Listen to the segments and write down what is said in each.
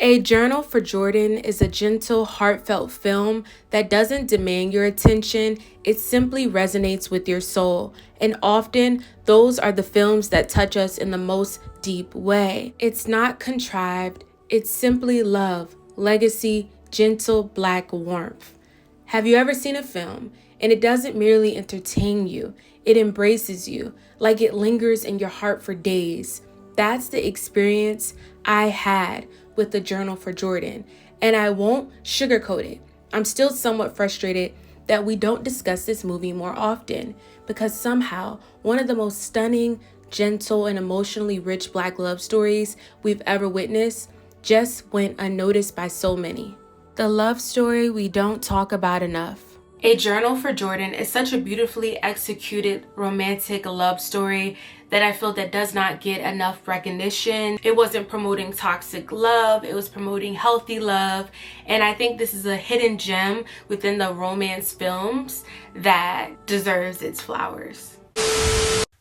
A Journal for Jordan is a gentle, heartfelt film that doesn't demand your attention, it simply resonates with your soul. And often, those are the films that touch us in the most deep way. It's not contrived, it's simply love, legacy, gentle black warmth. Have you ever seen a film and it doesn't merely entertain you, it embraces you, like it lingers in your heart for days? That's the experience I had with the Journal for Jordan, and I won't sugarcoat it. I'm still somewhat frustrated that we don't discuss this movie more often because somehow one of the most stunning, gentle, and emotionally rich Black love stories we've ever witnessed just went unnoticed by so many. The love story we don't talk about enough. A Journal for Jordan is such a beautifully executed romantic love story that I feel that does not get enough recognition. It wasn't promoting toxic love, it was promoting healthy love, and I think this is a hidden gem within the romance films that deserves its flowers.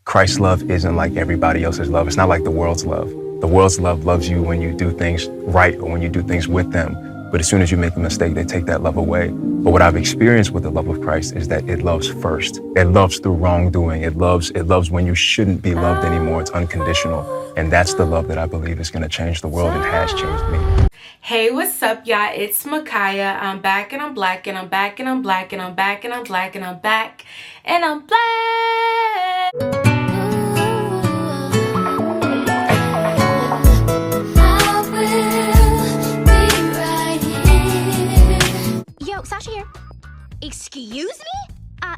Christ's love isn't like everybody else's love. It's not like the world's love. The world's love loves you when you do things right or when you do things with them. But as soon as you make a mistake, they take that love away. But what I've experienced with the love of Christ is that it loves first. It loves through wrongdoing. It loves when you shouldn't be loved anymore. It's unconditional. And that's the love that I believe is going to change the world and has changed me. Hey, what's up, y'all? It's Micaiah. I'm back and I'm black and I'm back and I'm black and I'm back and I'm black and I'm back and I'm black. Sasha here. Excuse me?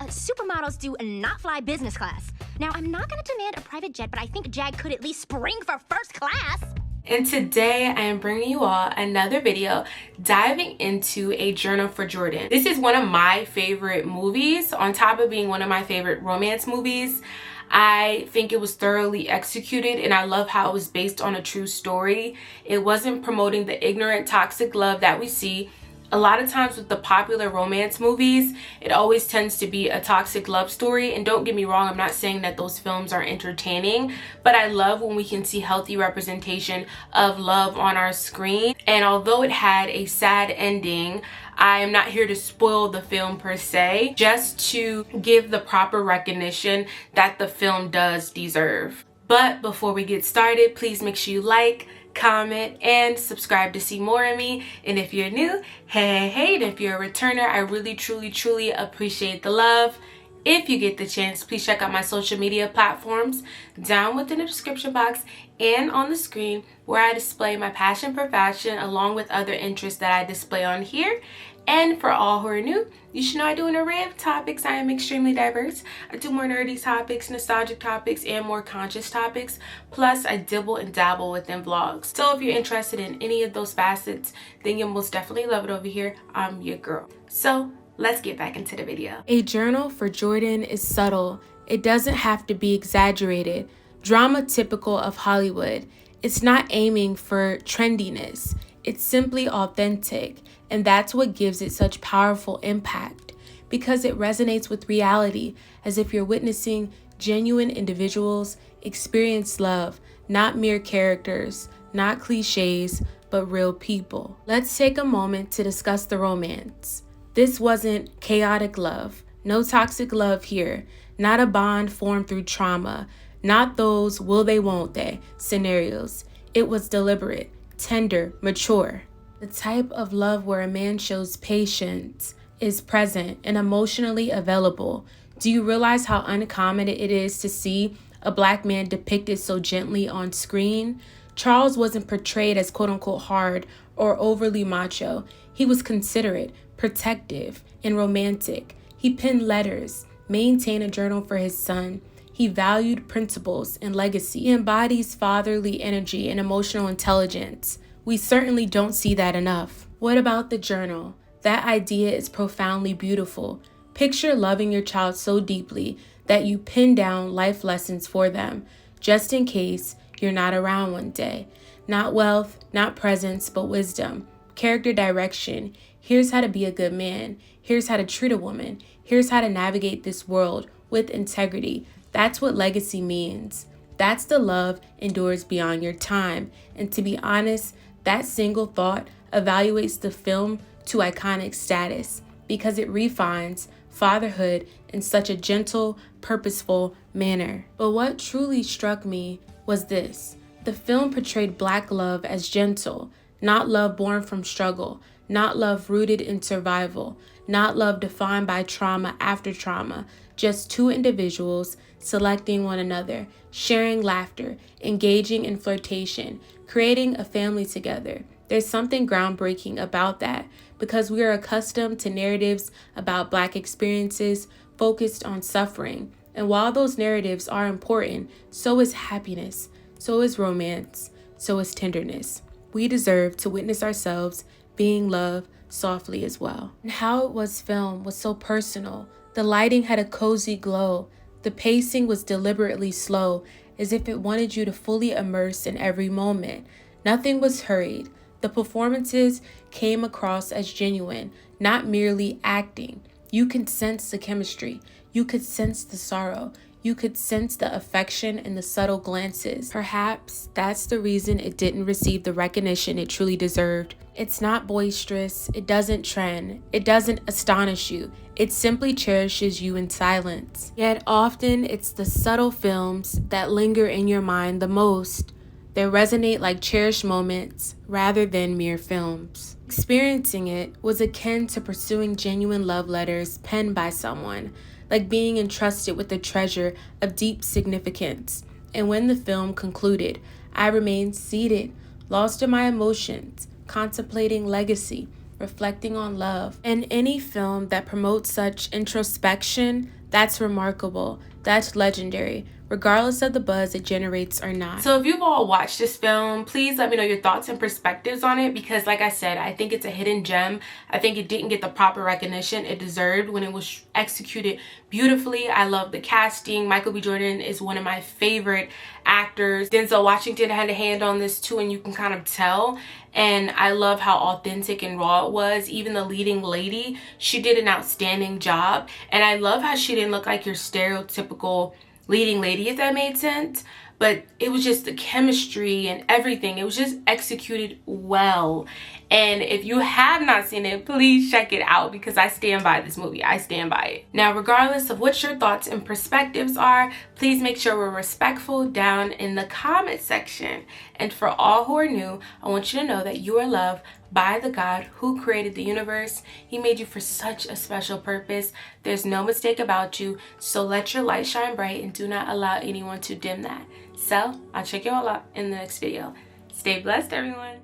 Supermodels do not fly business class. Now, I'm not gonna demand a private jet, but I think Jag could at least spring for first class. And today I am bringing you all another video diving into A Journal for Jordan. This is one of my favorite movies. On top of being one of my favorite romance movies, I think it was thoroughly executed, and I love how it was based on a true story. It wasn't promoting the ignorant, toxic love that we see a lot of times with the popular romance movies. It always tends to be a toxic love story, and don't get me wrong, I'm not saying that those films are entertaining, but I love when we can see healthy representation of love on our screen. And although it had a sad ending, I am not here to spoil the film per se, just to give the proper recognition that the film does deserve. But before we get started, please make sure you like, comment, and subscribe to see more of me. And if you're new, hey, and if you're a returner, I really truly appreciate the love. If you get the chance, please check out my social media platforms down within the description box and on the screen, where I display my passion for fashion along with other interests that I display on here. And for all who are new, you should know I do an array of topics. I am extremely diverse. I do more nerdy topics, nostalgic topics, and more conscious topics. Plus, I dibble and dabble within vlogs. So if you're interested in any of those facets, then you'll most definitely love it over here. I'm your girl. So let's get back into the video. A Journal for Jordan is subtle. It doesn't have to be exaggerated. Drama typical of Hollywood. It's not aiming for trendiness. It's simply authentic. And that's what gives it such powerful impact, because it resonates with reality, as if you're witnessing genuine individuals experience love, not mere characters, not cliches, but real people. Let's take a moment to discuss the romance. This wasn't chaotic love, no toxic love here, not a bond formed through trauma, not those will they won't they scenarios. It was deliberate, tender, mature. The type of love where a man shows patience, is present, and emotionally available. Do you realize how uncommon it is to see a Black man depicted so gently on screen? Charles wasn't portrayed as quote-unquote hard or overly macho. He was considerate, protective, and romantic. He penned letters, maintained a journal for his son. He valued principles and legacy. He embodies fatherly energy and emotional intelligence. We certainly don't see that enough. What about the journal? That idea is profoundly beautiful. Picture loving your child so deeply that you pen down life lessons for them, just in case you're not around one day. Not wealth, not presence, but wisdom. Character direction. Here's how to be a good man. Here's how to treat a woman. Here's how to navigate this world with integrity. That's what legacy means. That's the love endures beyond your time. And to be honest, That single thought evaluates the film to iconic status because it refines fatherhood in such a gentle, purposeful manner. But what truly struck me was this. The film portrayed Black love as gentle, not love born from struggle, not love rooted in survival, not love defined by trauma after trauma, just two individuals selecting one another, sharing laughter, engaging in flirtation, creating a family together. There's something groundbreaking about that because we are accustomed to narratives about Black experiences focused on suffering. And while those narratives are important, so is happiness, so is romance, so is tenderness. We deserve to witness ourselves being loved softly as well. And how it was filmed was so personal. The lighting had a cozy glow. The pacing was deliberately slow, as if it wanted you to fully immerse in every moment. Nothing was hurried. The performances came across as genuine, not merely acting. You could sense the chemistry. You could sense the sorrow. You could sense the affection in the subtle glances. Perhaps that's the reason it didn't receive the recognition it truly deserved. It's not boisterous, it doesn't trend, it doesn't astonish you. It simply cherishes you in silence. Yet often it's the subtle films that linger in your mind the most. They resonate like cherished moments rather than mere films. Experiencing it was akin to pursuing genuine love letters penned by someone, like being entrusted with the treasure of deep significance. And when the film concluded, I remained seated, lost in my emotions, contemplating legacy, reflecting on love. And any film that promotes such introspection, that's remarkable, that's legendary, regardless of the buzz it generates or not. So if you've all watched this film, please let me know your thoughts and perspectives on it because like I said, I think it's a hidden gem. I think it didn't get the proper recognition it deserved when it was executed beautifully. I love the casting. Michael B. Jordan is one of my favorite actors. Denzel Washington had a hand on this too, and you can kind of tell. And I love how authentic and raw it was. Even the leading lady, she did an outstanding job. And I love how she didn't look like your stereotypical leading lady, if that made sense. But it was just the chemistry and everything. It was just executed well. And if you have not seen it, please check it out because I stand by this movie. I stand by it. Now, regardless of what your thoughts and perspectives are, please make sure we're respectful down in the comment section. And for all who are new, I want you to know that you are loved by the God who created the universe. He made you for such a special purpose. There's no mistake about you. So let your light shine bright and do not allow anyone to dim that. So I'll check you all out in the next video. Stay blessed, everyone.